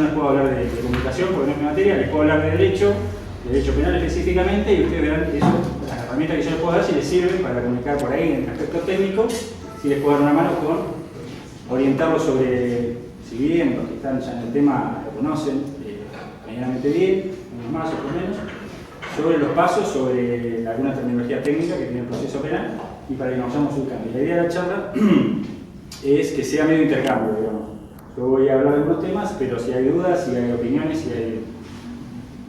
No les puedo hablar de comunicación porque no es mi materia, les puedo hablar de derecho penal específicamente, y ustedes verán eso, las herramientas que yo les puedo dar si les sirven para comunicar por ahí en el aspecto técnico, si les puedo dar una mano con orientarlos sobre, si bien los que están ya en el tema lo conocen medianamente bien, unos más, otros menos, sobre los pasos, sobre alguna terminología técnica que tiene el proceso penal y para que nos vayamos ubicando. Y la idea de la charla es que sea medio intercambio, digamos. Yo voy a hablar de algunos temas, pero si hay dudas, si hay opiniones, si hay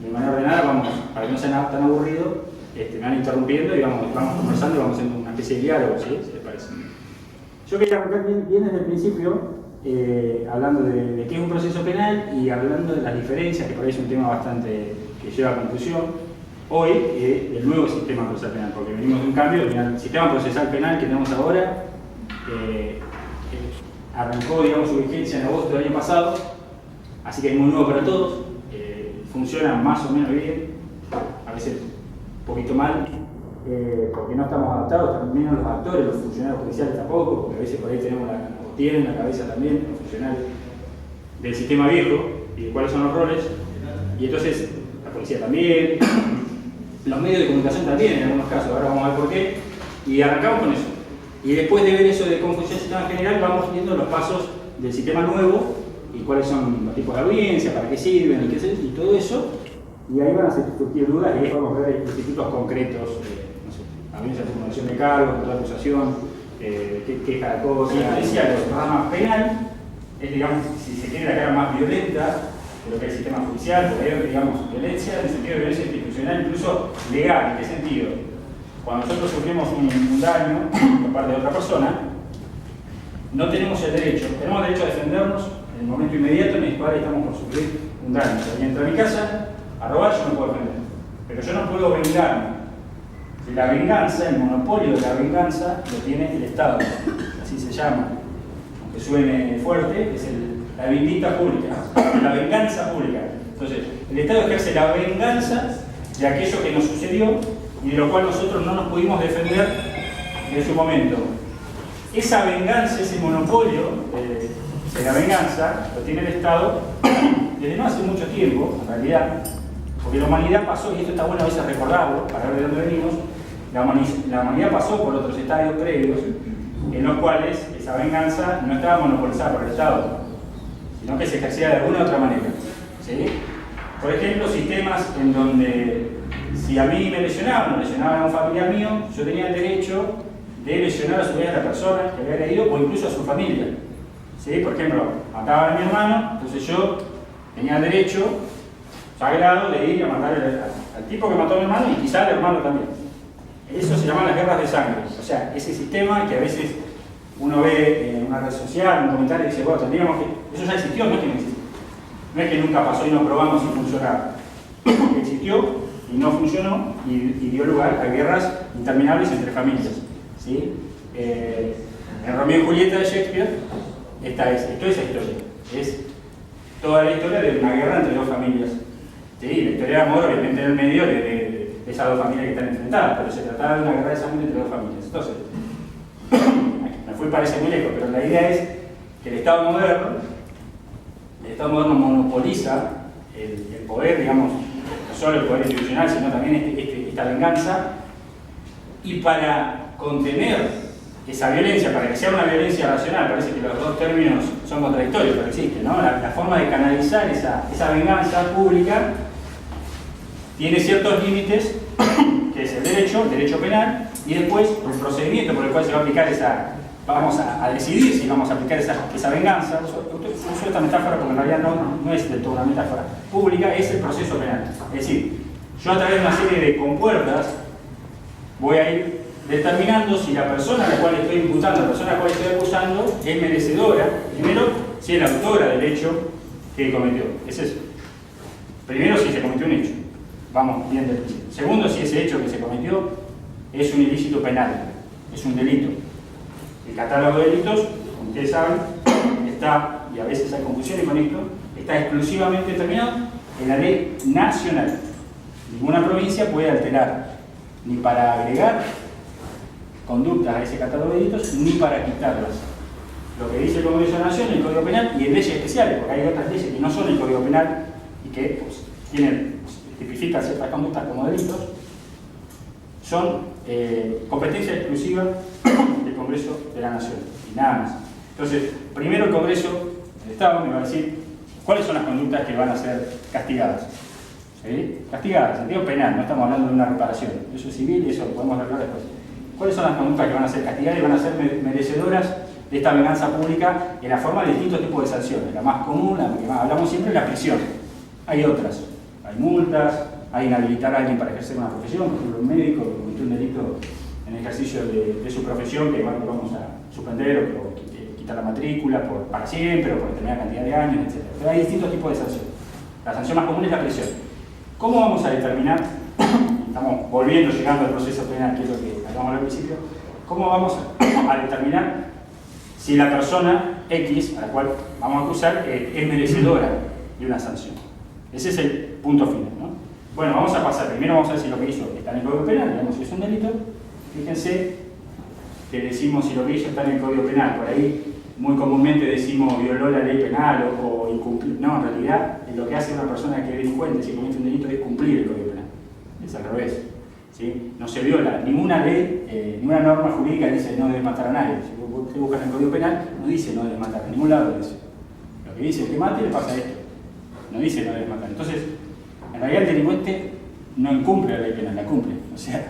de manera ordenada, vamos, para que no sea tan aburrido, me van interrumpiendo y vamos conversando y vamos haciendo una especie de diálogo, ¿sí? Si les parece. Yo quería arrancar bien desde el principio, hablando de qué es un proceso penal y hablando de las diferencias, que por ahí es un tema bastante que lleva a conclusión hoy, del nuevo sistema procesal penal, porque venimos de un cambio. El sistema procesal penal que tenemos ahora arrancó, digamos, su vigencia en agosto del año pasado, así que es muy nuevo para todos, funciona más o menos bien, a veces un poquito mal, porque no estamos adaptados, también los actores, los funcionarios judiciales tampoco, porque a veces por ahí tienen la cabeza también los funcionarios del sistema viejo y de cuáles son los roles, y entonces la policía también, los medios de comunicación también en algunos casos, ahora vamos a ver por qué, y arrancamos con eso. Y después de ver eso de cómo funciona el sistema general, vamos viendo los pasos del sistema nuevo y cuáles son los tipos de audiencia, para qué sirven y todo eso. Y ahí van a surgir dudas y ahí vamos a ver institutos concretos, no sé, audiencia de formulación de cargos, contra acusación, qué es cada cosa. Y como decía, los programas penal es, digamos, si se quiere, la cara más violenta de lo que es el sistema judicial, porque hay, digamos, violencia en el sentido de violencia institucional, incluso legal. ¿En qué sentido? Cuando nosotros sufrimos un daño por parte de otra persona, no tenemos el derecho a defendernos en el momento inmediato en el cual estamos por sufrir un daño. Si alguien entra a mi casa a robar, yo no puedo defender. Pero yo no puedo vengarme. La venganza, el monopolio de la venganza, lo tiene el Estado. Así se llama. Aunque suene fuerte, es la vindicta pública, la venganza pública. Entonces, el Estado ejerce la venganza de aquello que nos sucedió y de lo cual nosotros no nos pudimos defender en su momento. Esa venganza, ese monopolio de la venganza, lo tiene el Estado desde no hace mucho tiempo, en realidad, porque la humanidad pasó, y esto está bueno a veces recordarlo, para ver de dónde venimos, la humanidad pasó por otros estadios previos, en los cuales esa venganza no estaba monopolizada por el Estado, sino que se ejercía de alguna u otra manera. ¿Sí? Por ejemplo, sistemas en donde si a mí me lesionaban a un familiar mío, yo tenía el derecho de lesionar a su vez a la persona que había agredido o incluso a su familia. ¿Sí? Por ejemplo, mataban a mi hermano, entonces yo tenía el derecho sagrado de ir a matar al tipo que mató a mi hermano y quizá al hermano también. Eso se llaman las guerras de sangre. O sea, ese sistema que a veces uno ve en una red social, en un comentario y dice, bueno, tendríamos que... Eso ya existió, no es que no existe. No es que nunca pasó y no probamos y funcionaba. Existió y no funcionó y dio lugar a guerras interminables entre familias. ¿Sí? En Romeo y Julieta de Shakespeare, esto es la historia. Es toda la historia de una guerra entre dos familias. ¿Sí? La historia de amor, obviamente, en el medio de esas dos familias que están enfrentadas, pero se trataba de una guerra de sangre entre dos familias. Entonces, me fui, parece muy lejos, pero la idea es que el Estado moderno monopoliza el poder, digamos, no solo el poder institucional, sino también esta venganza, y para contener esa violencia, para que sea una violencia racional, parece que los dos términos son contradictorios, pero existen, ¿no? La forma de canalizar esa venganza pública tiene ciertos límites, que es el derecho penal, y después el procedimiento por el cual se va a aplicar vamos a decidir si vamos a aplicar esa venganza. Uso esta metáfora porque en realidad no es del todo una metáfora pública, es el proceso penal. Es decir, yo a través de una serie de compuertas voy a ir determinando si la persona a la cual estoy imputando, la persona a la cual estoy acusando, es merecedora, primero, si es la autora del hecho que cometió. Es eso. Primero, si se cometió un hecho. Vamos bien del principio. Segundo, si ese hecho que se cometió es un ilícito penal, es un delito. El catálogo de delitos, como ustedes saben, está, y a veces hay confusiones con esto, está exclusivamente determinado en la ley nacional. Ninguna provincia puede alterar, ni para agregar conductas a ese catálogo de delitos, ni para quitarlas. lo que dice el Congreso de la Nación, el Código Penal y en leyes especiales, porque hay otras leyes que no son el Código Penal y que pues, tipifican ciertas conductas como delitos, son competencia exclusiva del Congreso de la Nación y nada más. Entonces, primero el Congreso, el Estado, me va a decir cuáles son las conductas que van a ser castigadas. ¿Sí? Castigadas, en sentido penal, no estamos hablando de una reparación. Eso es civil y eso lo podemos hablar después. ¿Cuáles son las conductas que van a ser castigadas y van a ser merecedoras de esta venganza pública en la forma de distintos tipos de sanciones? La más común, la que más hablamos siempre, es la prisión. Hay otras. Hay multas, hay inhabilitar a alguien para ejercer una profesión, por ejemplo, un médico que cometió un delito en el ejercicio de su profesión, que vamos a suspender o quitar la matrícula para siempre o por determinada cantidad de años, etc. Pero hay distintos tipos de sanciones. La sanción más común es la prisión. ¿Cómo vamos a determinar? Estamos llegando al proceso penal, que es lo que hablamos al principio. ¿Cómo vamos a determinar si la persona X, a la cual vamos a acusar, es merecedora de una sanción? Ese es el punto final, ¿no? Bueno, vamos a pasar. Primero vamos a ver si lo que hizo está en el Código Penal, digamos si es un delito. Fíjense que decimos si lo que hizo está en el Código Penal. Por ahí muy comúnmente decimos violó la ley penal o incumplió. No, en realidad lo que hace una persona que es delincuente si comete un delito es cumplir el Código Penal. Es al revés. ¿Sí? No se viola ninguna ley, ninguna norma jurídica dice no debes matar a nadie. Si usted busca en el Código Penal, no dice no debes matar, en ningún lado dice. Lo que dice el que mate le pasa esto. No dice no debes matar. Entonces, en realidad el delincuente no incumple la ley penal, la cumple. O sea,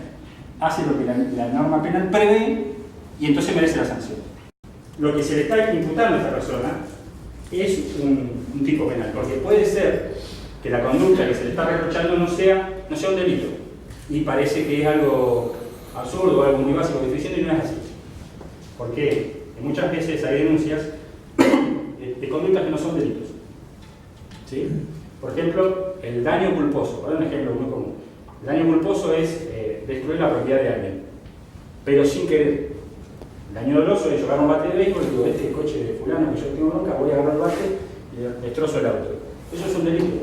hace lo que la norma penal prevé y entonces merece la sanción. Lo que se le está imputando a esta persona es un tipo penal, porque puede ser que la conducta que se le está reprochando no sea un delito. Y parece que es algo absurdo, algo muy básico que estoy diciendo y no es así. Porque muchas veces hay denuncias de conductas que no son delitos. ¿Sí? Por ejemplo, el daño culposo. Voy a dar un ejemplo muy común. El daño culposo es destruir la propiedad de alguien, pero sin querer. El daño doloso es chocar un bate de béisbol y digo, este coche de fulano que yo tengo bronca, voy a agarrar el bate y le destrozo el auto. Eso es un delito.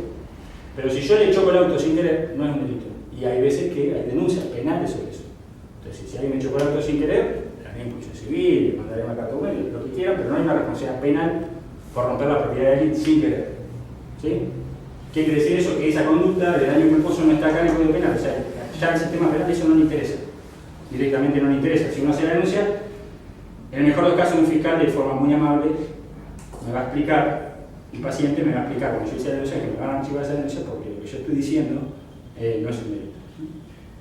Pero si yo le choco el auto sin querer, no es un delito. Y hay veces que hay denuncias penales sobre eso. Entonces, si alguien me chocó el auto sin querer, también un juicio civil, mandaré una carta humana, lo que quieran, pero no hay una responsabilidad penal por romper la propiedad de alguien sin querer. ¿Sí? ¿Qué quiere decir eso? Que esa conducta de daño culposo no está acá en el Código Penal. O sea, ya el sistema penal eso no le interesa. Directamente no le interesa. Si uno hace la denuncia, en el mejor de los casos, un fiscal de forma muy amable me va a explicar, un paciente me va a explicar cuando yo hice la denuncia que me van a archivar esa denuncia porque lo que yo estoy diciendo no es un delito.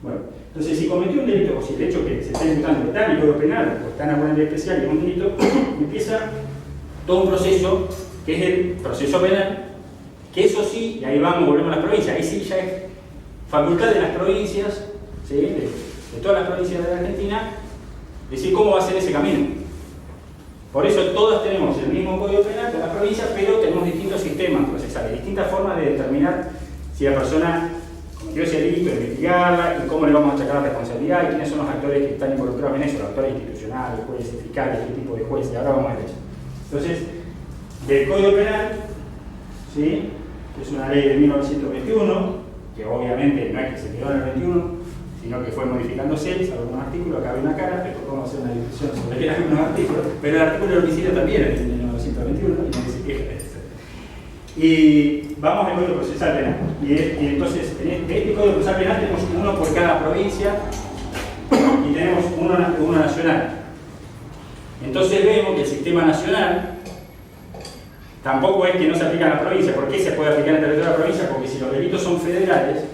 Bueno, entonces si cometió un delito o si el hecho que se está imputando está en el Código Penal o está en alguna ley especial y es un delito, empieza todo un proceso que es el proceso penal, que eso sí, y ahí volvemos a las provincias, ahí sí ya es facultad de las provincias, ¿sí? de todas las provincias de la Argentina, decir cómo va a ser ese camino. Por eso todas tenemos el mismo Código Penal con las provincias, pero tenemos distintos sistemas procesales, distintas formas de determinar si la persona cometió ese delito, investigarla y cómo le vamos a achacar la responsabilidad y quiénes son los actores que están involucrados en eso, los actores institucionales, jueces, fiscales, qué tipo de jueces, ahora vamos a ver eso. Entonces, del Código Penal, ¿sí? Que es una ley de 1921, que obviamente no es que se quedó en el 21, sino que fue modificándose, algunos artículos, acá hay una cara, pero vamos a hacer una discusión sobre algunos artículos, pero el artículo del homicidio también es de 1921 y nadie se queja de eso. Y vamos al Código Procesal Penal. Y entonces, en este Código Procesal Penal tenemos uno por cada provincia y tenemos uno nacional. Entonces vemos que el sistema nacional tampoco es que no se aplica en la provincia. ¿Por qué se puede aplicar en el territorio de la provincia? Porque si los delitos son federales,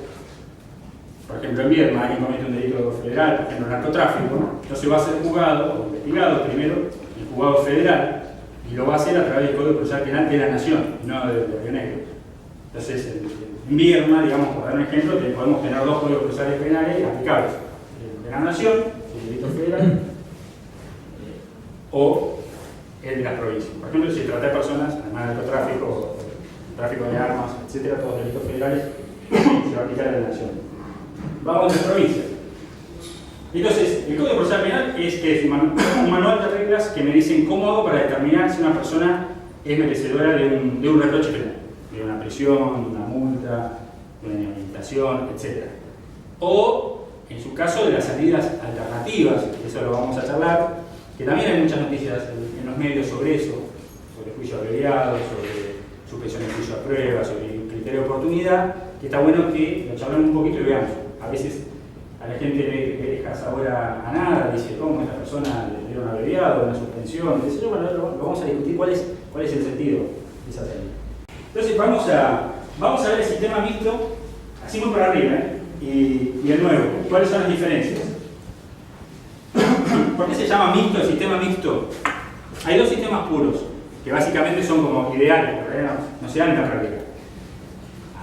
por ejemplo en Viedma alguien comete un delito federal, por ejemplo el narcotráfico, entonces va a ser juzgado o investigado primero el juzgado federal y lo va a hacer a través del Código Procesal Penal de la Nación, no de Río Negro. Entonces en Viedma, digamos, por dar un ejemplo, podemos tener dos códigos procesales penales aplicables, el de la Nación, el delito federal, o el de las provincias. Por ejemplo, si se trata de personas, además del narcotráfico, tráfico de armas, etcétera, todos delitos federales, se va a aplicar a la Nación. Vamos a las provincias. Entonces, el Código Procesal Penal es un manual de reglas que me dicen cómo hago para determinar si una persona es merecedora de un reproche penal, de una prisión, de una multa, de una inhabilitación, etc. O, en su caso, de las salidas alternativas, eso lo vamos a charlar, que también hay muchas noticias en los medios sobre eso, sobre juicio abreviado, sobre suspensión de juicio a prueba, sobre criterio de oportunidad, que está bueno que lo charlemos un poquito y veamos. A veces a la gente le deja sabor a nada, dice, ¿cómo esta persona le dieron abreviado, una suspensión? Dice, bueno, lo vamos a discutir cuál es el sentido de esa salida. Entonces vamos a ver el sistema mixto, así muy por arriba, y el nuevo. ¿Cuáles son las diferencias? ¿Por qué se llama mixto el sistema mixto? Hay dos sistemas puros, que básicamente son como ideales, porque no se dan en la práctica.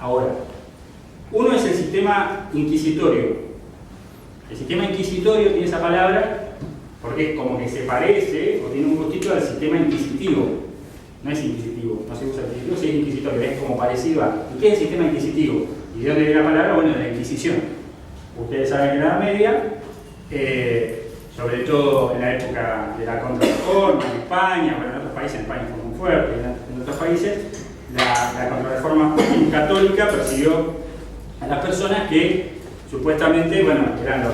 Ahora, uno es el sistema inquisitorio. El sistema inquisitorio tiene esa palabra porque es como que se parece o tiene un gustito al sistema inquisitivo. No es inquisitivo, no se usa inquisitivo, sí es inquisitorio, es como parecido a... ¿Y qué es el sistema inquisitivo? ¿Y de dónde viene la palabra? Bueno, de la Inquisición. Ustedes saben que en la Edad Media, sobre todo en la época de la Contrarreforma, en España, bueno, en otros países, en España fue muy fuerte, en otros países, la Contrarreforma católica persiguió a las personas que supuestamente, bueno, eran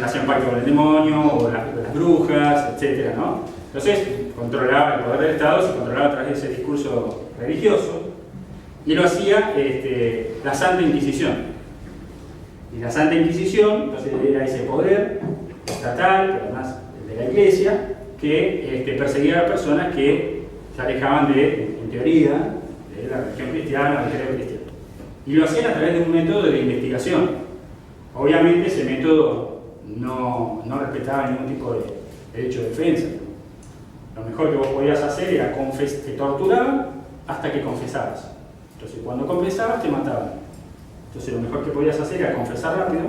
hacían pacto con el demonio, o las brujas, etc., ¿no? Entonces, controlaba el poder del Estado, se controlaba a través de ese discurso religioso, y lo hacía la Santa Inquisición. Y la Santa Inquisición, entonces era ese poder estatal, pero además de la Iglesia, que perseguía a las personas que se alejaban en teoría, de la religión cristiana, del credo cristiano. Y lo hacían a través de un método de investigación. Obviamente ese método no respetaba ningún tipo de derecho de defensa. Lo mejor que vos podías hacer era te torturaban hasta que confesabas. Entonces cuando confesabas te mataban. Entonces lo mejor que podías hacer era confesar rápido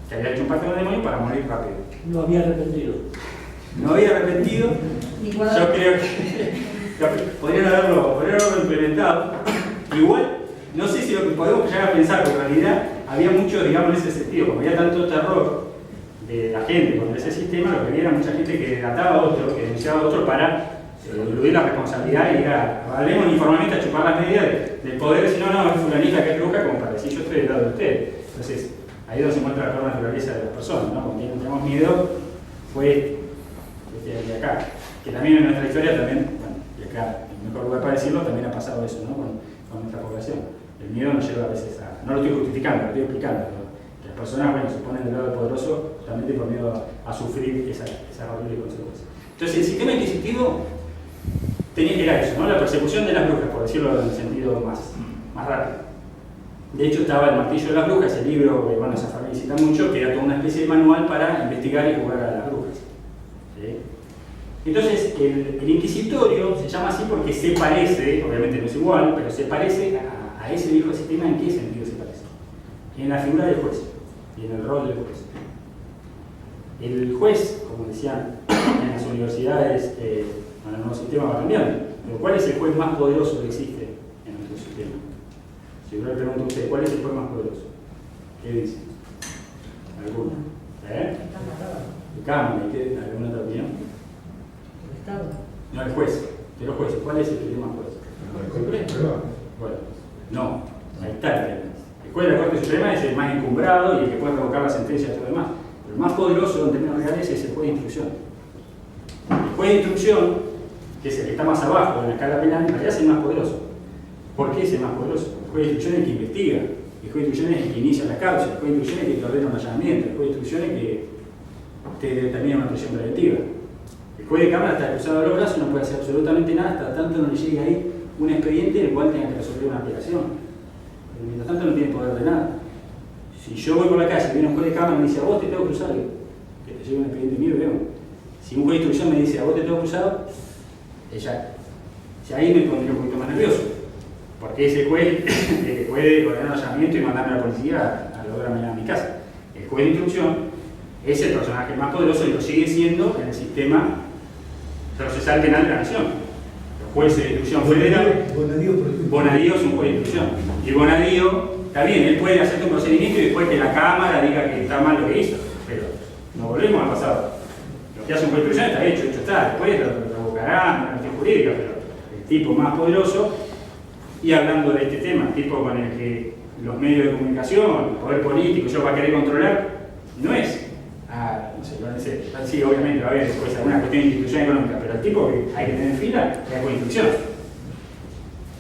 que había hecho un pacto con el demonio para morir rápido. No había arrepentido. No había arrepentido. Yo creo que podrían haberlo implementado. Igual, no sé si lo que podemos llegar a pensar, porque en realidad había mucho, digamos, en ese sentido, como había tanto terror de la gente contra ese sistema, lo que había era mucha gente que delataba a otro, que denunciaba a otro para eludir la responsabilidad y ir hablemos informalmente a chupar las medidas del poder, decir, no, es fulanita que es bruja, como para decir, yo estoy del lado de ustedes. Entonces, ahí es donde se muestra la peor naturaleza de las personas, ¿no? Cuando tenemos miedo, fue de acá, que también en nuestra historia, también, bueno, y acá, el mejor lugar para decirlo, también ha pasado eso, ¿no? Con nuestra población. El miedo nos lleva a veces no lo estoy justificando, lo estoy explicando, ¿no? Que las personas, bueno, se ponen del lado del poderoso justamente por miedo a sufrir esa horrible consecuencia. Entonces, el sistema inquisitivo era eso, ¿no? La persecución de las brujas, por decirlo en el sentido más rápido. De hecho, estaba El martillo de las brujas, ese libro que, bueno, Zaffaroni cita mucho, que era toda una especie de manual para investigar y jugar a las brujas. ¿Sí? Entonces, el inquisitorio se llama así porque se parece, obviamente no es igual, pero se parece a ese viejo sistema. ¿En qué sentido se parece? En la figura del juez y en el rol del juez. El juez, como decían en las universidades, el nuevo sistema va cambiando, pero ¿cuál es el juez más poderoso que existe en nuestro sistema? Si yo le pregunto a usted, ¿cuál es el juez más poderoso? ¿Qué dice? ¿Alguno? El Cámara, ¿alguna otra opinión? El Estado. No, el juez. De los jueces, ¿cuál es el que tiene más juez? Bueno, no, ahí está el tema. El juez de la Corte Suprema es el más encumbrado y el que puede revocar la sentencia y todo lo demás. Pero el más poderoso en términos reales es el juez de instrucción. El juez de instrucción, que es el que está más abajo en la escala penal, en realidad es el más poderoso. ¿Por qué es el más poderoso? El juez de instrucción es el que investiga, el juez de instrucción es el que inicia la causa, el juez de instrucción es el que te ordena un allanamiento, el juez de instrucción es el que te determina una prisión preventiva. El juez de cámara está cruzado de los brazos, no puede hacer absolutamente nada hasta tanto no le llegue ahí un expediente en el cual tenga que resolver una apelación. Pero mientras tanto no tiene poder de nada. Si yo voy por la calle y viene un juez de cámara y me dice, a vos te tengo cruzado, que te llegue un expediente mío, veo. Si un juez de instrucción me dice, a vos te tengo cruzado, ya ahí me pondría un poquito más nervioso. Porque ese juez que puede ordenar un allanamiento y mandarme a la policía a la hora mañana a mi casa. El juez de instrucción es el personaje más poderoso y lo sigue siendo en el sistema procesal penal de la nación. Los jueces de instrucción federal. Bonadío es un juez de instrucción. Y Bonadío, está bien, él puede hacer un procedimiento y después que la Cámara diga que está mal lo que hizo. Pero no volvemos al pasado. Lo que hace un juez de instrucción está hecho está. Después lo revocará en la cuestión jurídica, pero el tipo más poderoso. Y hablando de este tema, tipo con el que los medios de comunicación, el poder político, yo va a querer controlar, no es sé, van a decir, sí, obviamente va a haber después alguna cuestión de institución económica, pero el tipo que hay que tener en fila es el juez de instrucción.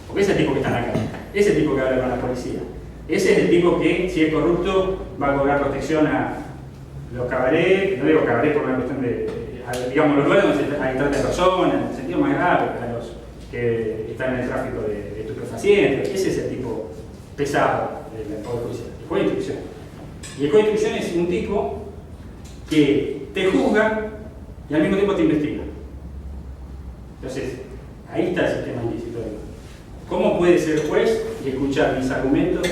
Porque ese es el tipo que está en la calle, ese es el tipo que habla con la policía. Ese es el tipo que, si es corrupto, va a cobrar protección a los cabarets, no digo cabaret por una cuestión de, digamos, los lugares donde hay trata de personas, en el sentido más grave, a los que están en el tráfico de estupefacientes. Ese es el tipo pesado del Poder Judicial, el juez de instrucción. Y el juez de instrucción es un tipo que te juzga y al mismo tiempo te investiga. Entonces, ahí está el sistema inquisitorio. ¿Cómo puede ser juez y escuchar mis argumentos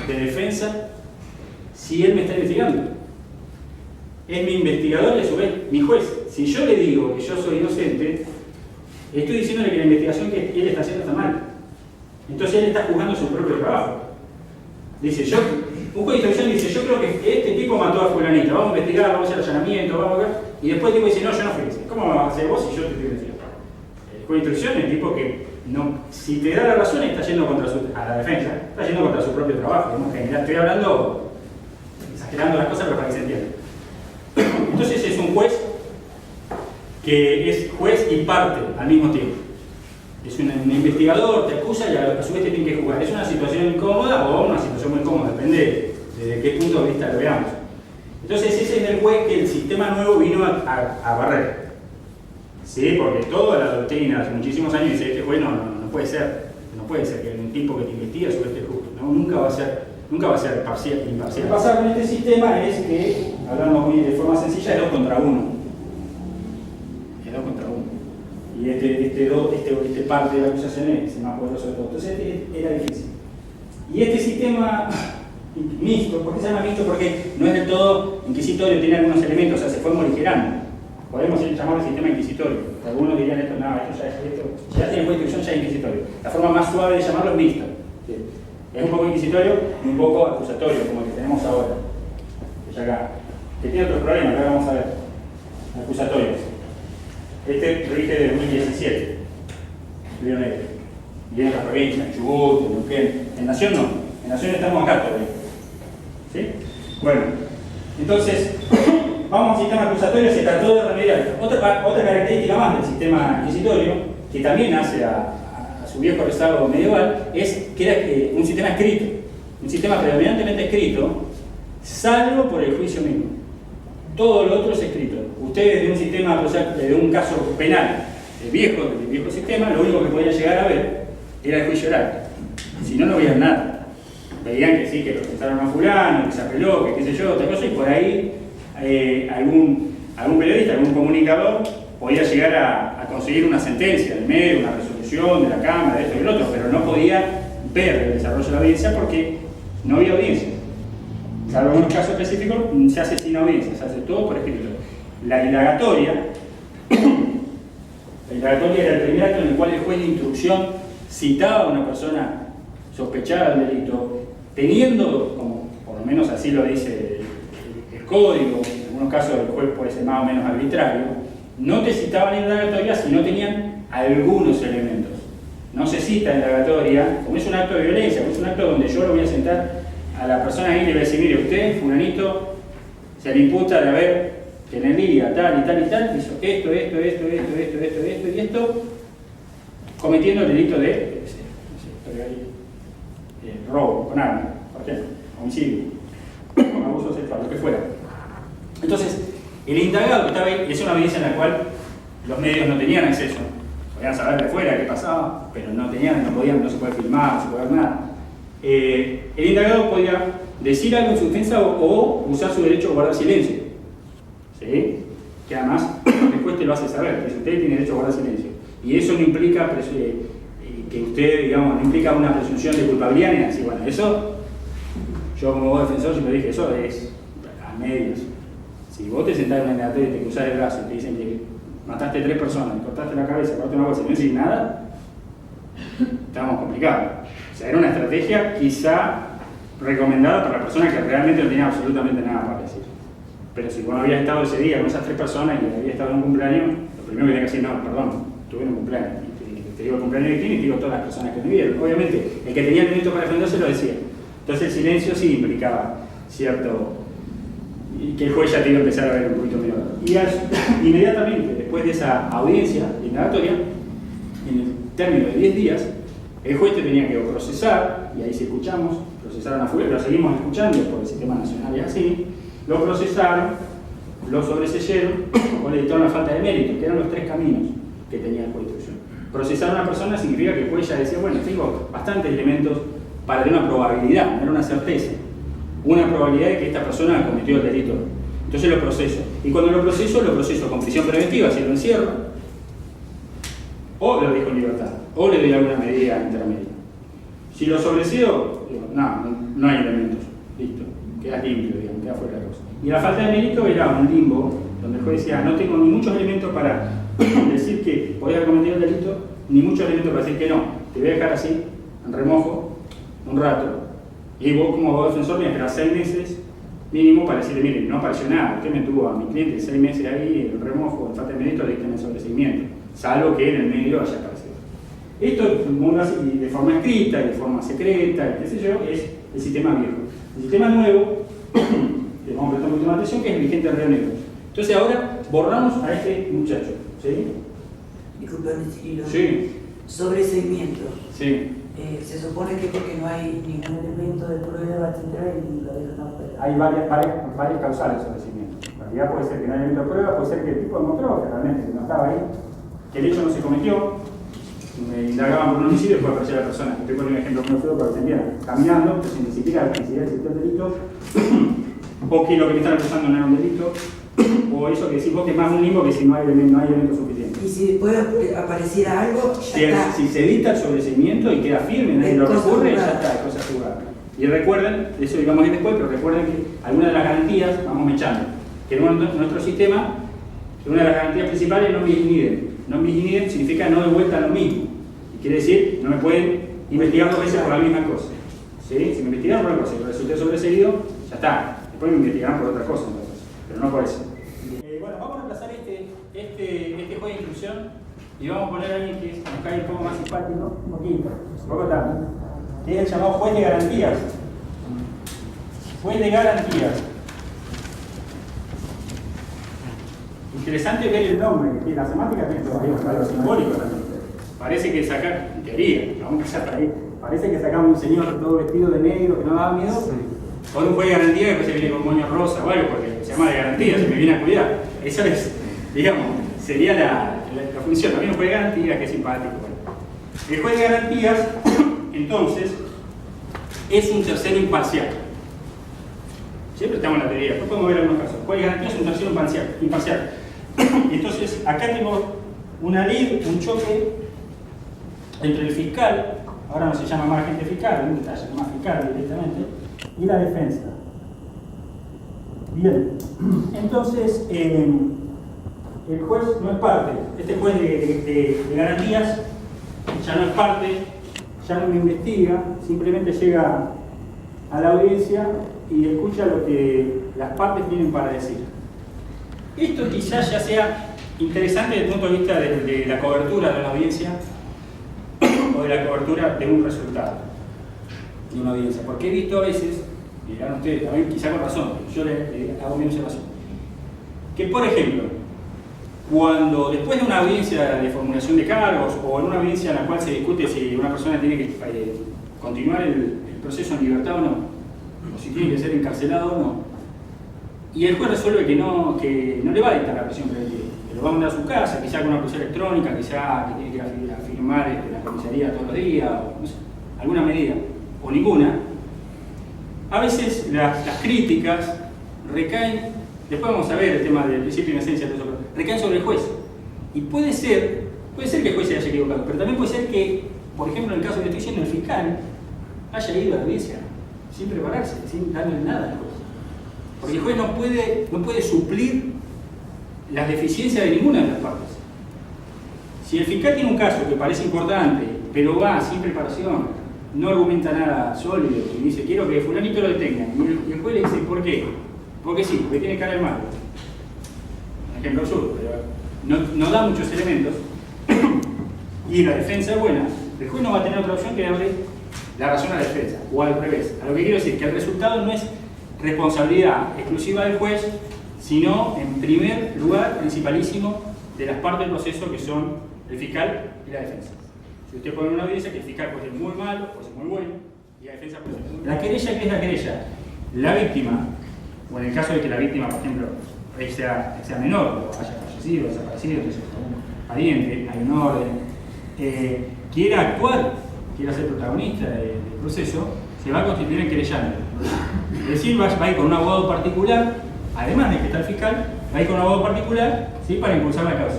de defensa si él me está investigando? Es mi investigador y a su vez mi juez. Si yo le digo que yo soy inocente, estoy diciéndole que la investigación que él está haciendo está mal. Entonces él está juzgando su propio trabajo. Dice, un juez de instrucción dice, yo creo que este tipo mató a fulanito, vamos a investigar, vamos a hacer allanamiento, vamos a ver. Y después el tipo dice, no, yo no fui ese. ¿Cómo vas a hacer vos si yo te estoy investigando? El juez de instrucción es el tipo que no, si te da la razón está yendo contra a la defensa, está yendo contra su propio trabajo. En general, estoy hablando, exagerando las cosas, pero para que se entienda. Entonces es un juez que es juez y parte al mismo tiempo. Es un investigador, te acusa y a su vez te tiene que juzgar. Es una situación incómoda o una situación muy cómoda, depende de qué punto de vista lo veamos. Entonces ese es el juez que el sistema nuevo vino a barrer. ¿Sí? Porque toda la doctrina hace muchísimos años dice, este juez no puede ser. No puede ser que un tipo que te investiga a su vez te juzgue. ¿No? Nunca va a ser imparcial. Lo que pasa con este sistema es que, hablando muy de forma sencilla, es 2 contra 1. Es 2 contra 1. Y este parte de la acusación es más poderoso de todo. Entonces era difícil. Y este sistema mixto, ¿por qué se llama mixto? Porque no es del todo inquisitorio, tiene algunos elementos, o sea, se fue morigerando. Podemos llamarlo sistema inquisitorio. Algunos dirían esto, no, esto ya tiene buena instrucción, ya es inquisitorio. La forma más suave de llamarlo es mixto. ¿Sí? Es un poco inquisitorio y un poco acusatorio, como el que tenemos ahora. Que tiene otros problemas, que ahora vamos a ver. Acusatorio. Este rige de 2017. Río Negro. Y en las provincias, en Chubut, en Neuquén. En Nación no. En Nación estamos acá todavía. ¿Sí? Bueno, entonces, vamos al sistema acusatorio, se trató de remediar. Otra característica más del sistema inquisitorio, que también hace a su viejo rezago medieval, es que era un sistema escrito. Un sistema predominantemente escrito, salvo por el juicio mismo. Todo lo otro es escrito. Ustedes de un sistema, de un caso penal del viejo sistema, lo único que podían llegar a ver era el juicio oral. Si no, no veían nada. Veían que sí, que procesaron a fulano, que se apeló, que qué sé yo, otra cosa, y por ahí algún periodista, algún comunicador podía llegar a conseguir una sentencia del medio, una resolución de la Cámara, de esto y el otro, pero no podía ver el desarrollo de la audiencia porque no había audiencia. Salvo en unos casos específicos, se hace sin audiencia, se hace todo por escrito. La indagatoria era el primer acto en el cual el juez de instrucción citaba a una persona sospechada del delito, teniendo, como por lo menos así lo dice el código, en algunos casos el juez puede ser más o menos arbitrario, no te citaban en indagatoria si no tenían algunos elementos. No se cita en indagatoria, como es un acto de violencia, como es un acto donde yo lo voy a sentar a la persona ahí y le voy a decir, mire, usted, fulanito, se le imputa de haber, que en el día tal y tal y tal, hizo esto y esto, cometiendo el delito de, robo con arma, por ejemplo, homicidio, abuso sexual, lo que fuera. Entonces, el indagado que estaba ahí, es una audiencia en la cual los medios no tenían acceso, podían saber de fuera qué pasaba, pero no se puede filmar, no se puede ver nada. El indagado podía decir algo en su defensa o usar su derecho a guardar silencio. ¿Sí? Que además después te lo hace saber, que usted tiene derecho a guardar silencio. Y eso no implica que usted, digamos, no implica una presunción de culpabilidad ni así. Bueno, eso, yo como vos defensor siempre dije, eso es a medias. Si vos te sentás en una indagatoria y te cruzás el brazo y te dicen que mataste 3 personas, cortaste la cabeza, cortaste una bolsa y no decís nada, estamos complicados. O sea, era una estrategia quizá recomendada para la persona que realmente no tenía absolutamente nada para decir. Pero si vos no habías estado ese día con esas 3 personas y habías estado en un cumpleaños, lo primero que tenés que decir, no, perdón, tuve un cumpleaños. Y te digo el cumpleaños de quién y te digo todas las personas que me vieron. Obviamente, el que tenía el derecho para defenderse lo decía. Entonces el silencio sí implicaba cierto y que el juez ya tiene que empezar a ver un poquito menor. Y inmediatamente, después de esa audiencia indagatoria, en el término de 10 días, el juez te tenía que procesar, y ahí sí escuchamos, procesaron a fuego, lo seguimos escuchando por el sistema nacional y así, lo procesaron, lo sobreseyeron o le dictaron la falta de mérito, que eran los 3 caminos que tenía el juez de instrucción. Procesar a una persona significa que el juez ya decía, bueno, tengo bastantes elementos para tener una probabilidad, no era una certeza, una probabilidad de que esta persona cometió el delito. Entonces lo proceso. Y cuando lo proceso con prisión preventiva, si lo encierro, o lo dejo en libertad, o le doy alguna medida intermedia. Si lo sobresedo, digo, no hay elementos, listo, queda limpio, digamos, queda fuera de la cosa. Y la falta de mérito era un limbo, donde el juez decía, no tengo ni muchos elementos para decir que podía haber cometido el delito, ni muchos elementos para decir que no, te voy a dejar así, en remojo, un rato, y vos como abogado defensor me esperás 6 meses mínimo para decirle, miren, no apareció nada, usted me tuvo a mi cliente 6 meses ahí, en remojo, en falta de mérito, le dicten el sobreseimiento, salvo que en el medio haya aparecido. Esto de forma escrita y de forma secreta, qué sé yo, es el sistema viejo. El sistema nuevo, le vamos a prestar mucha atención, que es el vigente de Río Negro. Entonces ahora borramos a este muchacho, ¿sí? Disculpame, Cirilo. Sí. Sobreseimiento. Sí. Se supone que porque no hay ningún elemento de prueba, etcétera, y lo dejan afuera. Hay varias causales sobre seguimiento. En realidad puede ser que no haya elemento de prueba, puede ser que el tipo demostró que realmente no estaba ahí, que el hecho no se cometió, me indagaban por un homicidio y después apareció la persona. Estoy poniendo un ejemplo muy feo para que se entienda. Caminando, entonces ni siquiera la necesidad de existir el delito, o que lo que me están acusando no era un delito, o eso que decís vos que es más un limbo que si no hay elementos suficientes. Y si después apareciera algo, ya está. Si se evita el sobreseimiento y queda firme, nadie lo recurre, ya está, es cosa jugada. Y recuerden, eso digamos ahí después, pero recuerden que algunas de las garantías, vamos echando, que en nuestro sistema, una de las garantías principales es no bis in idem. No bis in idem significa no de vuelta a lo mismo. Y quiere decir, no me pueden investigar 2 veces por la misma cosa. ¿Sí? Si me investigaron por una cosa y resulté sobreseído, ya está. Después me investigarán por otra cosa, entonces, pero no por eso. Bueno, vamos a reemplazar este juez de instrucción y vamos a poner a alguien que nos cae un poco más simpático, un poquito, que es el llamado juez de garantías. Juez de garantías. Interesante ver el nombre, que la semántica tiene todavía un valor simbólico también. Parece que sacar, en teoría, vamos a empezar por ahí, parece que sacamos un señor todo vestido de negro que no daba miedo, con un juez de garantía que después se viene con moño rosa o algo, porque se llama de garantía, se me viene a cuidar. Eso es, digamos, sería la función. También un juez de garantías que es simpático. El juez de garantías, entonces, es un tercero imparcial. Siempre estamos en la teoría, después podemos ver algunos casos. El juez de garantías es un tercero imparcial. Entonces, acá tengo una ley, un choque entre el fiscal, ahora no se llama más agente fiscal, se llama fiscal directamente, y la defensa. Bien, entonces el juez no es parte, este juez de garantías ya no es parte, ya no me investiga, simplemente llega a la audiencia y escucha lo que las partes tienen para decir. Esto quizás ya sea interesante desde el punto de vista de la cobertura de la audiencia o de la cobertura de un resultado de una audiencia, porque he visto a veces, dirán ustedes también quizá con razón, yo le hago mi observación, que por ejemplo, cuando después de una audiencia de formulación de cargos o en una audiencia en la cual se discute si una persona tiene que continuar el proceso en libertad o no, o si tiene que ser encarcelado o no, y el juez resuelve que no le va a dictar la prisión preventiva, que lo va a mandar a su casa, quizá con una prisión electrónica, quizá que tiene que ir a firmar la comisaría todos los días, o no sé, alguna medida, o ninguna. A veces las críticas recaen, después vamos a ver el tema del principio de inocencia, recaen sobre el juez. Y puede ser que el juez se haya equivocado, pero también puede ser que, por ejemplo, en el caso que estoy diciendo, el fiscal haya ido a la audiencia sin prepararse, sin darle nada al juez. Porque el juez no puede suplir las deficiencias de ninguna de las partes. Si el fiscal tiene un caso que parece importante, pero va sin preparación, no argumenta nada sólido y dice, quiero que fulanito lo detengan, y el juez le dice, ¿por qué? Porque sí, porque tiene cara de malo. Un ejemplo absurdo, pero no da muchos elementos, y la defensa es buena, el juez no va a tener otra opción que darle la razón a la defensa, o al revés. A lo que quiero decir, que el resultado no es responsabilidad exclusiva del juez, sino en primer lugar, principalísimo, de las partes del proceso que son el fiscal y la defensa. Si usted pone una audiencia, que el fiscal puede ser muy malo, puede ser muy bueno, y la defensa puede ser muy buena. La querella, ¿qué es la querella? La víctima, o en el caso de que la víctima, por ejemplo, sea menor, o haya fallecido, desaparecido, entonces un pariente, hay un orden, quiera actuar, quiera ser protagonista del proceso, se va a constituir en querellante. Es decir, va a ir con un abogado particular, además de que está el fiscal, va a ir con un abogado particular, ¿sí?, para impulsar la causa.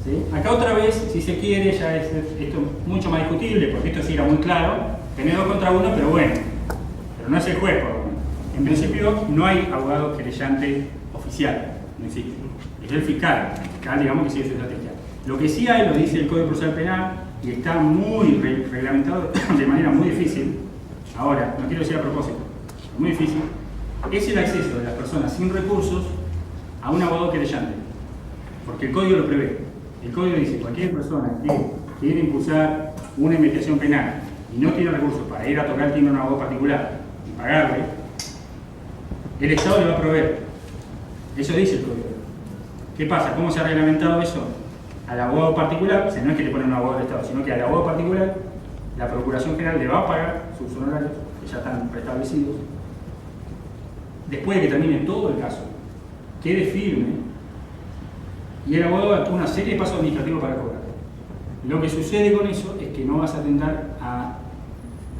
¿Sí? Acá otra vez, si se quiere, ya es esto mucho más discutible, porque esto sí era muy claro, tener 2 contra 1, pero bueno, pero no es el juez, por lo menos. En principio no hay abogado querellante oficial, no existe. Es el fiscal, digamos que sigue su estrategia. Lo que sí hay, lo dice el Código Procesal Penal, y está muy reglamentado de manera muy difícil, ahora, no quiero decir a propósito, pero muy difícil, es el acceso de las personas sin recursos a un abogado querellante, porque el Código lo prevé. El Código dice, cualquier persona que quiere impulsar una investigación penal y no tiene recursos para ir a tocar el timbre a un abogado particular y pagarle, el Estado le va a proveer. Eso dice el Código. ¿Qué pasa? ¿Cómo se ha reglamentado eso? Al abogado particular, o sea, no es que le ponen un abogado del Estado, sino que al abogado particular, la Procuración General le va a pagar sus honorarios, que ya están preestablecidos, después de que termine todo el caso, quede firme, y el abogado actúa una serie de pasos administrativos para cobrar. Lo que sucede con eso es que no vas a atentar a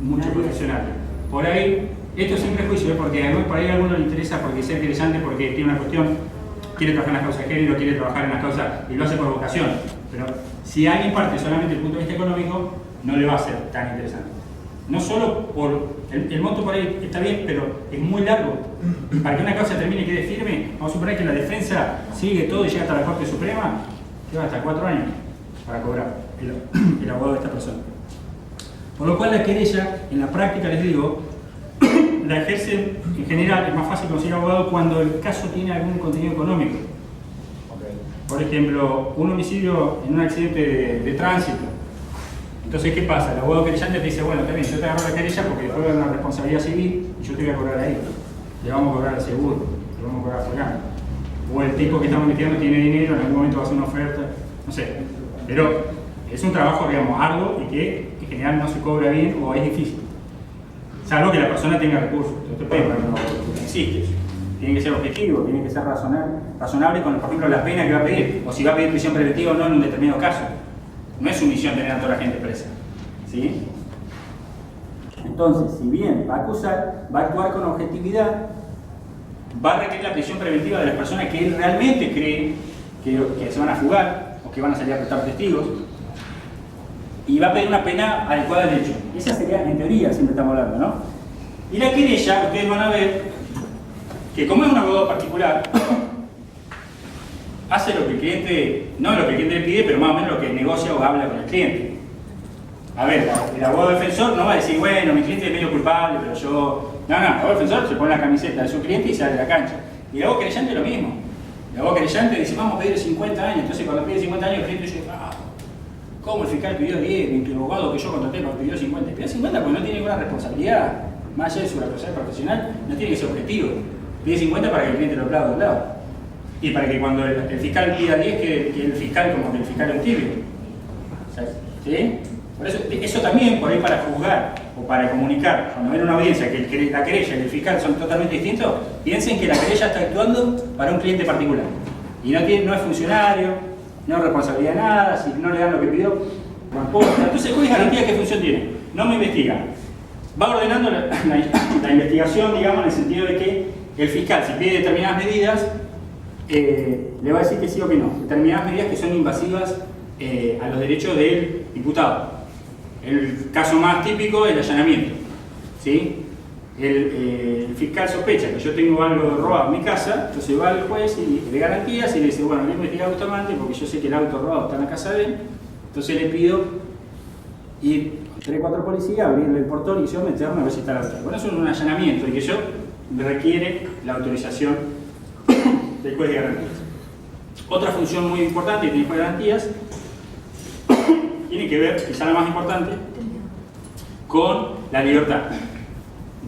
muchos profesionales. Por ahí, esto es sin prejuicio, porque por ahí a alguno le interesa porque ser querellante, porque tiene una cuestión, quiere trabajar en las causas de género, quiere trabajar en las causas y lo hace por vocación. Pero si alguien parte solamente del punto de vista económico, no le va a ser tan interesante. No solo por el monto por ahí está bien, pero es muy largo. Para que una causa termine y quede firme, vamos a suponer que la defensa sigue todo y llega hasta la Corte Suprema, lleva hasta 4 años para cobrar el abogado de esta persona. Por lo cual la querella, en la práctica les digo, la ejercen en general, es más fácil conseguir abogado cuando el caso tiene algún contenido económico. Por ejemplo, un homicidio en un accidente de tránsito. Entonces, ¿qué pasa? El abogado querellante te dice, bueno, también yo te agarro la querella porque después va a haber una responsabilidad civil y yo te voy a cobrar ahí. Le vamos a cobrar al seguro, le vamos a cobrar a fulano. O el tipo que estamos investigando tiene dinero, en algún momento va a hacer una oferta, no sé. Pero es un trabajo, digamos, arduo y que en general no se cobra bien o es difícil. Salvo que la persona tenga recursos. Pero no existe eso. Tiene que ser objetivo, tiene que ser razonable con, por ejemplo, la pena que va a pedir, o si va a pedir prisión preventiva o no en un determinado caso. No es su misión tener a toda la gente presa. ¿Sí? Entonces, si bien va a acusar, va a actuar con objetividad, va a requerir la prisión preventiva de las personas que él realmente cree que se van a fugar o que van a salir a prestar testigos, y va a pedir una pena adecuada al hecho. Esa sería, en teoría, siempre estamos hablando, ¿no? Y la querella, ustedes van a ver que como es un abogado particular, hace lo que el cliente, no lo que el cliente le pide, pero más o menos lo que negocia o habla con el cliente. A ver, el abogado defensor no va a decir, bueno, mi cliente es medio culpable, pero yo... No, el abogado defensor se pone la camiseta de su cliente y sale a la cancha. Y el abogado querellante es lo mismo. El abogado querellante dice, vamos a pedir 50 años, entonces cuando pide 50 años el cliente dice, ¿cómo el fiscal pidió 10? Mi abogado que yo contraté pidió 50. Pidió 50 porque no tiene ninguna responsabilidad, más allá de su responsabilidad profesional, no tiene que ser objetivo. Pide 50 para que el cliente lo aplaude de un lado. Y para que cuando el fiscal pida 10, que el fiscal como que el fiscal es un tibio. ¿Sí? Por eso también, por ahí para juzgar o para comunicar, cuando ven una audiencia que la querella y el fiscal son totalmente distintos, piensen que la querella está actuando para un cliente particular. Y no es funcionario, no responsabilidad de nada, si no le dan lo que pidió, no importa. Entonces, ¿cuál es garantía? ¿Qué función tiene? No me investiga. Va ordenando la investigación, digamos, en el sentido de que el fiscal, si pide determinadas medidas, le va a decir que sí o que no. Determinadas medidas que son invasivas a los derechos del imputado. El caso más típico es el allanamiento. ¿Sí? El fiscal sospecha que yo tengo algo robado en mi casa, entonces va al juez y le garantías y le dice, bueno, le he investigado a Bustamante porque yo sé que el auto robado está en la casa de él, entonces le pido ir 3 o 4 policías, abrirle el portón y yo meterme a ver si está el auto. Bueno, eso es un allanamiento y que yo me requiere la autorización del juez de garantías. Otra función muy importante que tiene el juez de garantías tiene que ver, quizá la más importante, con la libertad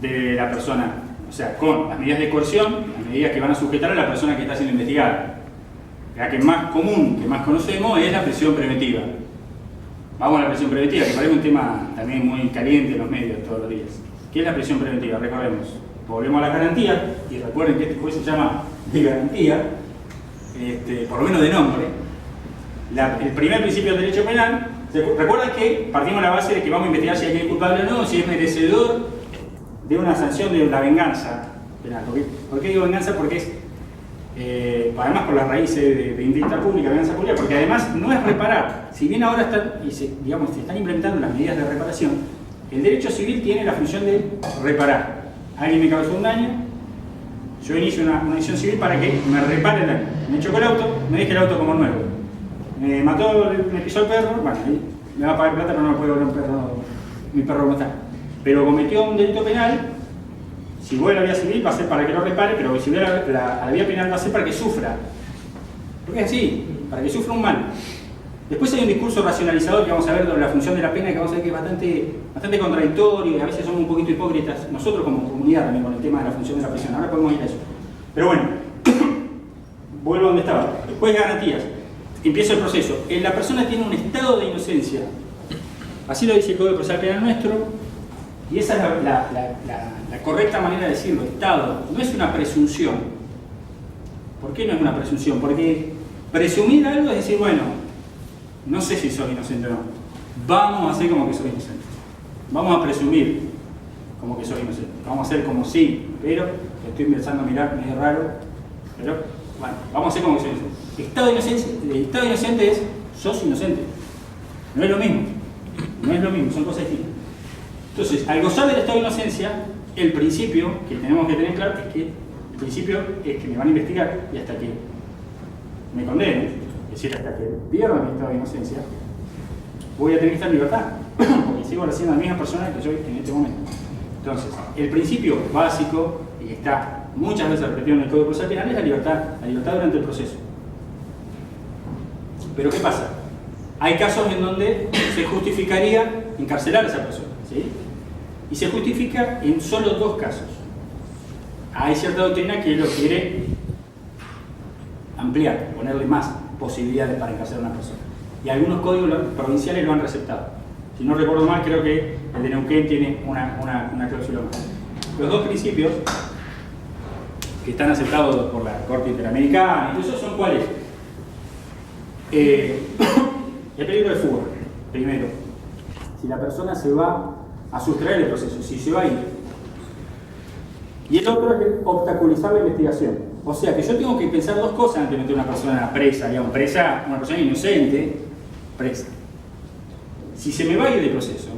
de la persona O sea, con las medidas de coerción, las medidas que van a sujetar a la persona que está siendo investigada. La que más común, que más conocemos, es la prisión preventiva. Vamos a la prisión preventiva, que parece un tema también muy caliente en los medios todos los días. ¿Qué es la prisión preventiva? Recordemos. Volvemos a las garantías, y recuerden que este juez se llama de garantía, por lo menos de nombre. El primer principio del derecho penal, recuerden que partimos de la base de que vamos a investigar si hay alguien culpable o no, si es merecedor de una sanción de la venganza penal. ¿Por qué digo venganza? Porque es, además por las raíces de indignidad pública, venganza pública, porque además no es reparar. Si bien ahora se están implementando las medidas de reparación, el derecho civil tiene la función de reparar. Alguien me causó un daño, yo inicio una acción civil para que me repare el daño. Me chocó el auto, me deje el auto como nuevo. Me mató, me pisó el perro, bueno, ahí me va a pagar plata, pero no me puede volver mi perro como está. Pero cometió un delito penal, si voy a la vía civil va a ser para que lo repare, pero si voy a la vía penal va a ser para que sufra. Porque es así, para que sufra un mal. Después hay un discurso racionalizador que vamos a ver sobre la función de la pena, que vamos a ver que es bastante contradictorio y a veces somos un poquito hipócritas, nosotros como comunidad también con el tema de la función de la prisión. Ahora podemos ir a eso. Pero bueno, vuelvo a donde estaba. Después garantías. Empieza el proceso. La persona tiene un estado de inocencia. Así lo dice el Código Procesal Penal nuestro. Y esa es la correcta manera de decirlo. Estado. No es una presunción. ¿Por qué no es una presunción? Porque presumir algo es decir, bueno, no sé si soy inocente o no. Vamos a hacer como que soy inocente. Vamos a presumir como que soy inocente. Vamos a hacer como sí, pero estoy empezando a mirar medio raro. Pero bueno, vamos a hacer como que soy inocente. El estado inocente es, sos inocente. No es lo mismo. No es lo mismo, son cosas distintas. Entonces, al gozar del estado de inocencia, el principio que tenemos que tener claro es que el principio es que me van a investigar y hasta que me condenen, es decir, hasta que pierda mi estado de inocencia, voy a tener que estar en libertad, porque sigo siendo la misma persona que soy en este momento. Entonces, el principio básico, y que está muchas veces repetido en el Código Procesal Penal, es la libertad durante el proceso. Pero ¿qué pasa? Hay casos en donde se justificaría encarcelar a esa persona, ¿sí? Y se justifica en solo dos casos. Hay cierta doctrina que lo quiere ampliar, ponerle más posibilidades para encarcelar a una persona. Y algunos códigos provinciales lo han receptado. Si no recuerdo mal, creo que el de Neuquén tiene una cláusula más. Los dos principios que están aceptados por la Corte Interamericana, y esos son cuáles. El peligro de fuga, primero. Si la persona se va a sustraer del proceso, si se va a ir. Y el otro es obstaculizar la investigación. O sea que yo tengo que pensar dos cosas antes de meter a una persona presa, digamos, una persona inocente, presa. Si se me va a ir del proceso,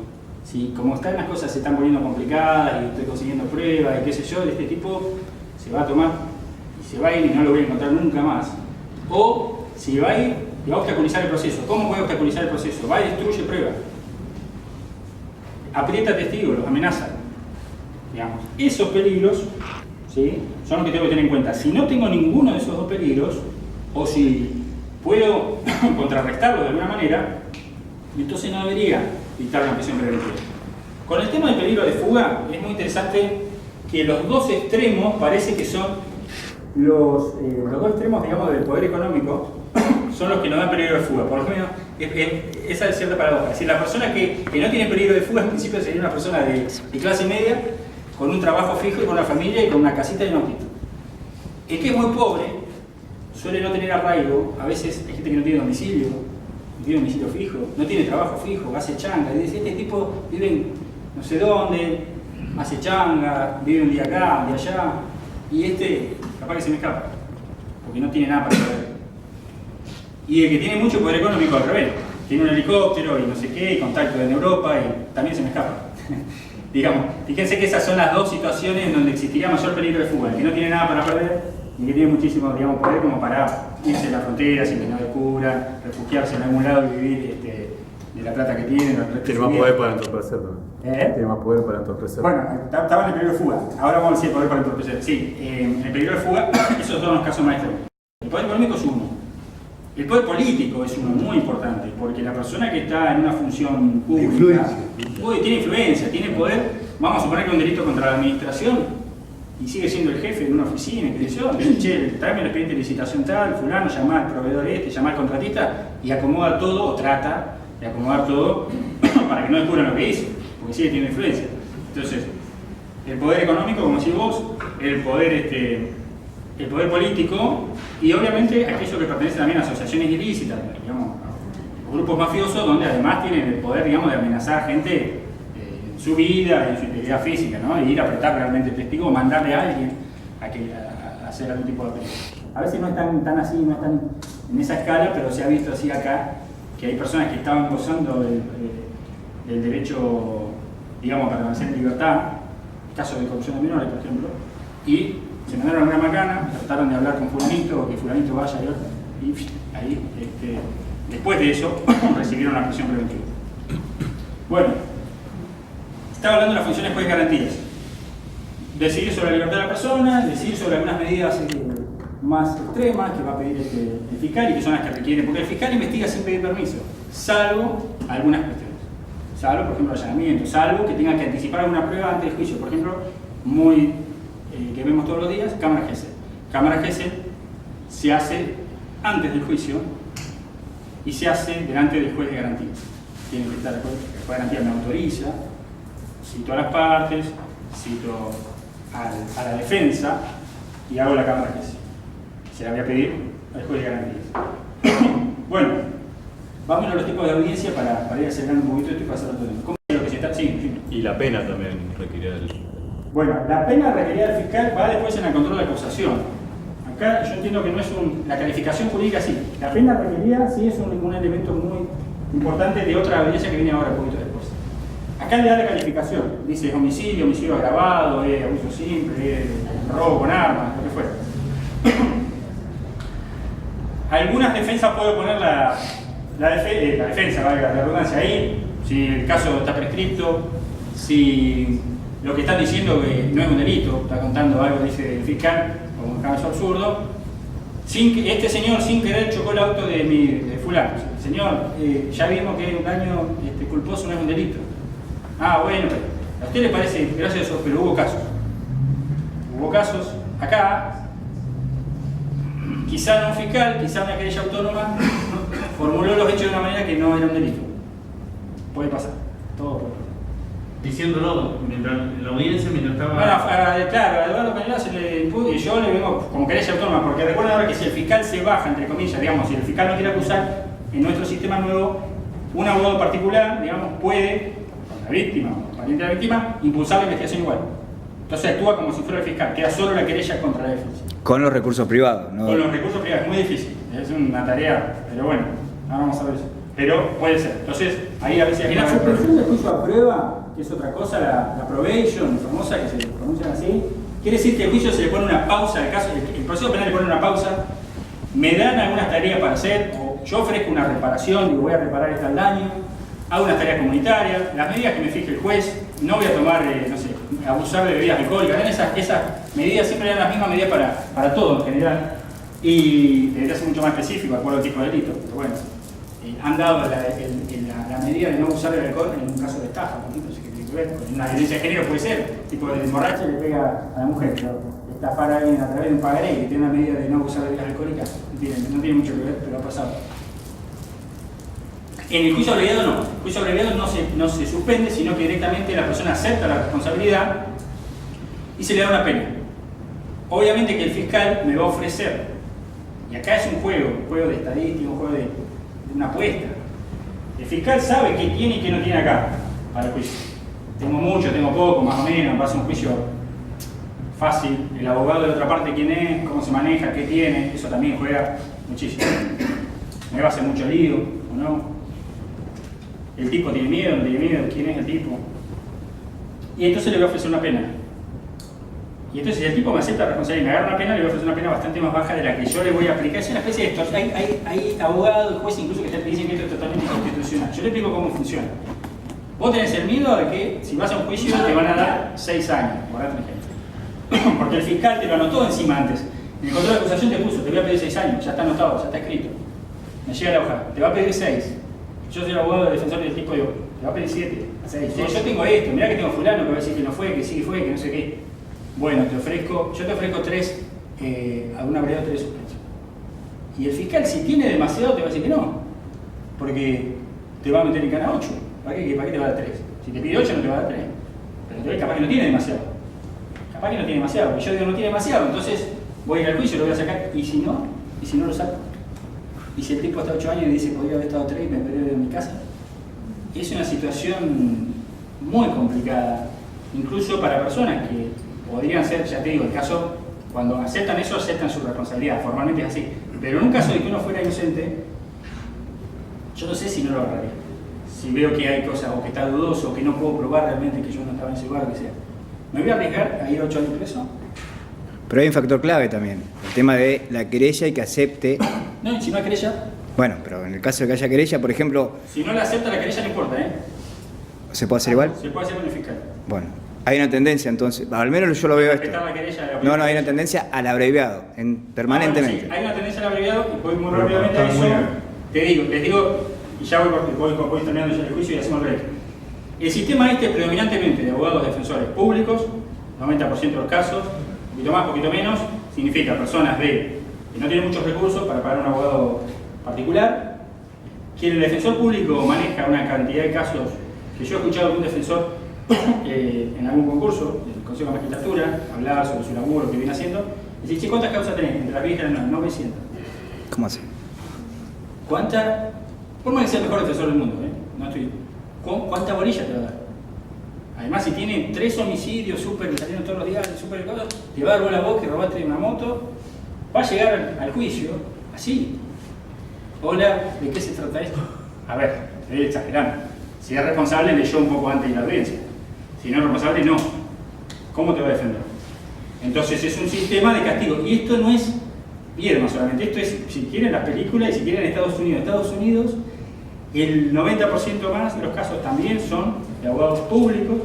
si como están las cosas se están poniendo complicadas y estoy consiguiendo pruebas y qué sé yo, de este tipo se va a tomar y se va a ir y no lo voy a encontrar nunca más. O si va a ir y va a obstaculizar el proceso. ¿Cómo puede obstaculizar el proceso? Va y destruye pruebas. Aprieta testigos, los amenaza. Digamos, esos peligros, ¿sí?, son los que tengo que tener en cuenta. Si no tengo ninguno de esos dos peligros, o si puedo contrarrestarlo de alguna manera, entonces no debería dictar una prisión preventiva. Con el tema del peligro de fuga, es muy interesante que los dos extremos parece que son los dos extremos, digamos, del poder económico, son los que nos dan peligro de fuga. Por lo menos, esa es cierta paradoja. Es decir, la persona que no tiene peligro de fuga, en principio sería una persona de clase media, con un trabajo fijo y con una familia y con una casita y un autito. El que es muy pobre suele no tener arraigo. A veces hay gente que no tiene domicilio fijo, no tiene trabajo fijo, hace changa. Y dice, este tipo vive en no sé dónde, hace changa, vive un día acá, un día allá, y este capaz que se me escapa, porque no tiene nada para hacer. Y el que tiene mucho poder económico al revés, tiene un helicóptero y no sé qué, y contacto en Europa y también se me escapa. Digamos, fíjense que esas son las dos situaciones en donde existiría mayor peligro de fuga, el que no tiene nada para perder y que tiene muchísimo, digamos, poder como para irse a la frontera sin que no descubran, refugiarse en algún lado y vivir de la plata que tiene. Tiene más poder para entorpecerlo. Tiene más poder para entorpecerlo. Bueno, estaba en el peligro de fuga. Ahora vamos a decir el poder para entorpecer. Sí, en el peligro de fuga, esos son los casos más extremos. El poder económico es uno. El poder político es uno muy importante, porque la persona que está en una función pública tiene influencia, tiene poder. Vamos a suponer que un delito contra la administración y sigue siendo el jefe de una oficina, que dice, che, tráeme el expediente de licitación tal, fulano, llama al proveedor llama al contratista y acomoda todo, o trata de acomodar todo para que no descubran lo que hizo, porque sigue teniendo influencia. Entonces, el poder económico, como decís vos, el poder político y obviamente aquellos que pertenecen también a asociaciones ilícitas, digamos, grupos mafiosos donde además tienen el poder, digamos, de amenazar a gente en su vida, en su integridad física, ¿no? Y ir a apretar realmente el testigo o mandarle a alguien a hacer algún tipo de pelea. A veces no es tan así, no es tan en esa escala, pero se ha visto así acá, que hay personas que estaban gozando del derecho, digamos, para permanecer en libertad, casos de corrupción de menores, por ejemplo, y se mandaron una macana, trataron de hablar con fulanito, o que fulanito vaya y ahí, después de eso, recibieron la prisión preventiva. Bueno, estaba hablando de las funciones juez garantías. Decidir sobre la libertad de la persona, decidir sobre algunas medidas más extremas que va a pedir el fiscal y que son las que requieren, porque el fiscal investiga sin pedir permiso, salvo algunas cuestiones. Salvo, por ejemplo, allanamiento, salvo que tenga que anticipar alguna prueba antes del juicio. Por ejemplo, que vemos todos los días, cámara Gesell. Cámara Gesell se hace antes del juicio y se hace delante del juez de garantías. Tiene que estar el juez de garantías, me autoriza, cito a las partes, cito a la defensa y hago la cámara Gesell. Se la voy a pedir al juez de garantías. Bueno, vamos a los tipos de audiencia para ir acelerando un poquito esto y pasar a todo el mundo. ¿Cómo es lo que se está? Sí. Y la pena también requería del... Bueno, la pena requerida del fiscal va después en el control de acusación. Acá yo entiendo que no es la calificación jurídica, sí. La pena requerida sí es un elemento muy importante de otra audiencia que viene ahora un poquito después. Acá le da la calificación. Dice homicidio, homicidio agravado, abuso simple, robo con armas, lo que fuera. Algunas defensas puedo poner la defensa, valga la redundancia ahí, si el caso está prescripto, si lo que están diciendo que no es un delito, está contando algo, dice el fiscal, como un caso absurdo, este señor sin querer chocó el auto de fulano. Señor, ya vimos que un daño culposo no es un delito. Ah, bueno, a usted le parece gracioso, pero hubo casos. Hubo casos acá. Quizá no un fiscal, quizá una querella autónoma formuló los hechos de una manera que no era un delito. Puede pasar, todo puede pasar. Diciéndolo en la audiencia mientras estaba... Bueno, claro, a Eduardo Canela se le impuso y yo le vengo como querella autónoma, porque recuerden ahora que si el fiscal se baja, entre comillas, digamos, si el fiscal no quiere acusar, en nuestro sistema nuevo, un abogado particular, digamos, puede, con la víctima o pariente de la víctima, impulsar la investigación igual. Entonces actúa como si fuera el fiscal, queda solo la querella contra la defensa. Con los recursos privados, ¿no? Con los recursos privados, es muy difícil, es una tarea, pero bueno, ahora vamos a ver eso. Pero puede ser. Entonces, ahí a veces... En la suspensión del juicio a prueba, que es otra cosa, la probation, famosa, que se pronuncian así, quiere decir que al juicio se le pone una pausa, el proceso penal le pone una pausa, me dan algunas tareas para hacer, o yo ofrezco una reparación, digo voy a reparar este daño, hago unas tareas comunitarias, las medidas que me fije el juez, no voy a tomar, no sé, abusar de bebidas alcohólicas, esas medidas siempre eran las mismas medidas para todo en general, y debería ser mucho más específico, de acuerdo al tipo de delito, pero bueno, han dado la medida de no usar el alcohol en un caso de estafa, por ejemplo, que tiene que ver, con una violencia de género puede ser, tipo de borracho le pega a la mujer, pero estafar a alguien a través de un pagaré y tiene una medida de no usar bebidas alcohólicas, no tiene mucho que ver, pero ha pasado. En el juicio abreviado no. El juicio abreviado no se suspende, sino que directamente la persona acepta la responsabilidad y se le da una pena. Obviamente que el fiscal me va a ofrecer, y acá es un juego de estadística, un juego de una apuesta. El fiscal sabe qué tiene y qué no tiene acá para el juicio. Tengo mucho, tengo poco, más o menos, va a ser un juicio fácil. El abogado de la otra parte, quién es, cómo se maneja, qué tiene, eso también juega muchísimo. Me va a hacer mucho lío, ¿o no? El tipo tiene miedo, no tiene miedo, quién es el tipo. Y entonces le voy a ofrecer una pena. Y entonces si el tipo me acepta la responsabilidad y me agarra una pena, le voy a ofrecer una pena bastante más baja de la que yo le voy a aplicar. Es una especie de esto. Hay abogados, jueces incluso que te dicen que esto es totalmente inconstitucional. Yo le explico cómo funciona. Vos tenés el miedo de que si vas a un juicio te van a dar 6 años, por darte un ejemplo. Porque el fiscal te lo anotó encima antes. En el control de acusación te puso, te voy a pedir 6 años, ya está anotado, ya está escrito. Me llega la hoja, te va a pedir 6. Yo soy el abogado del defensor del tipo, digo, te va a pedir 7, 6. Yo tengo esto, mirá que tengo fulano que va a decir que no fue, que sí fue, que no sé qué. bueno, yo te ofrezco 3, alguna variedad de 3 suspensos. Y el fiscal, si tiene demasiado, te va a decir que no, porque te va a meter en cana 8. ¿Para qué te va a dar 3? Si te pide 8, no te va a dar 3. Pero entonces capaz que no tiene demasiado. Capaz que no tiene demasiado. Y yo digo, no tiene demasiado, entonces voy a ir al juicio, lo voy a sacar. ¿Y si no lo saco? Y si el tipo está 8 años y dice, podría haber estado 3 y me peleé de mi casa. Es una situación muy complicada, incluso para personas que podrían ser, ya te digo, el caso, cuando aceptan eso, aceptan su responsabilidad, formalmente es así. Pero en un caso de que uno fuera inocente, yo no sé si no lo agarraría. Si veo que hay cosas, o que está dudoso, o que no puedo probar realmente que yo no estaba en ese lugar, o que sea. ¿Me voy a arriesgar a ir 8 años preso? Pero hay un factor clave también, el tema de la querella y que acepte. No, y si no hay querella. Bueno, pero en el caso de que haya querella, por ejemplo. Si no la acepta la querella, no importa, ¿eh? ¿Se puede hacer igual? Se puede hacer con el fiscal. Bueno, hay una tendencia entonces, al menos yo lo veo esto. Respetar la querella de la No, hay una tendencia al abreviado, permanentemente. Sí, hay una tendencia al abreviado y voy muy rápidamente a eso. Les digo, y ya voy terminando ya el juicio y hacemos el break. El sistema este es predominantemente de abogados defensores públicos, 90% de los casos, un poquito más, un poquito menos, significa personas que no tienen muchos recursos para pagar un abogado particular, que el defensor público maneja una cantidad de casos que yo he escuchado a algún defensor en algún concurso del Consejo de Magistratura hablar sobre su laburo que viene haciendo, y dice, ¿cuántas causas tenés? Entre las viejas y las nuevas, 900. ¿Cómo así? ¿Cuántas? Por más que sea el mejor defensor del mundo, no estoy. ¿Cuánta bolilla te va a dar? Además, si tiene 3 homicidios súper que salieron todos los días, súper cosas, te va a dar buena voz que robaste una moto, va a llegar al juicio así. Hola, ¿de qué se trata esto? A ver, estoy exagerando. Si es responsable, leyó un poco antes de la audiencia. Si no es responsable, no. ¿Cómo te va a defender? Entonces es un sistema de castigo. Y esto no es Vierma solamente. Esto es, si quieren, las películas y si quieren Estados Unidos. Estados Unidos, el 90% más de los casos también son de abogados públicos,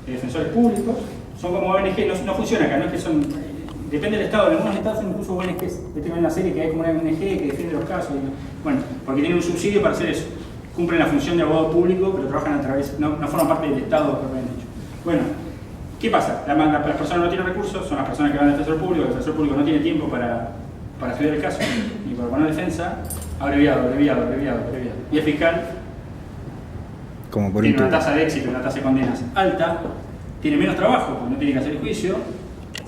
de defensores públicos. Son como ONG, no funciona acá, no es que son... Depende del estado, en algunos estados son incluso ONGs. Tengo una serie que hay como una ONG que defiende los casos. Bueno, porque tienen un subsidio para hacer eso. Cumplen la función de abogado público, pero trabajan a través, no forman parte del Estado, propiamente dicho. Bueno, ¿qué pasa? Las personas no tienen recursos, son las personas que van al defensor público, el defensor público no tiene tiempo para estudiar el caso, ni para poner defensa, abreviado. Y el fiscal Como por tiene un una tubo. tasa de éxito, una tasa de condenas alta, tiene menos trabajo, porque no tiene que hacer el juicio,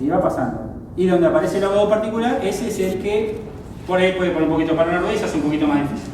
y va pasando. Y donde aparece el abogado particular, ese es el que por ahí puede poner un poquito para una rueda y se hace un poquito más difícil.